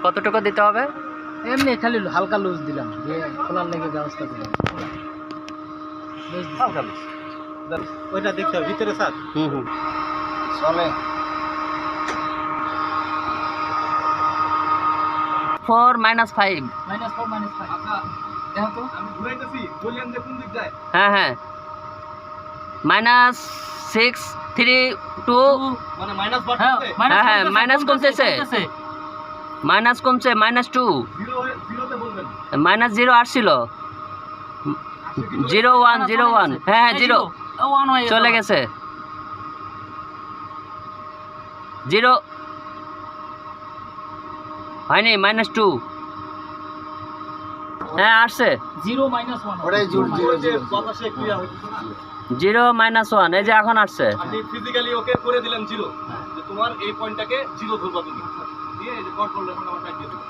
কতটুকু দিতে হবে? এমনি খালি হালকা লুজ দিলাম, দিয়ে খোলার লেগে ব্যবস্থা দিলাম। হালকা লুজ, ওইটা দেখতে হবে ভিতরে স্যার। চলে 4 - 5। -4 -5। আচ্ছা দেখো তো আমি ঘুরাইতেছি, বললেন যে কোন দিক যায়। হ্যাঁ হ্যাঁ, -6 3 2। মানে মাইনাস হ্যাঁ বাড়তেছে, হ্যাঁ হ্যাঁ, মাইনাস কমতেছে, মাইনাস কমছে, -2 জিরোতে বলবেন। -0 আসছিল, 0 1 0 1। হ্যাঁ হ্যাঁ 0 1 হয়ে চলে গেছে, 0 হয়নি, -2। হ্যাঁ আসছে, 0 -1। ওটাই জোর বাতাসে ক্রিয়া হইতেছে না। 0 -1। এই যে এখন আসছে। আপনি ফিজিক্যালি ওকে করে দিলেন জিরো, যে তোমার এই পয়েন্টটাকে জিরো ধরবা তুমি, দিয়ে এই যে কট করলে এখন আমার টাইপ দিয়ে দেবো।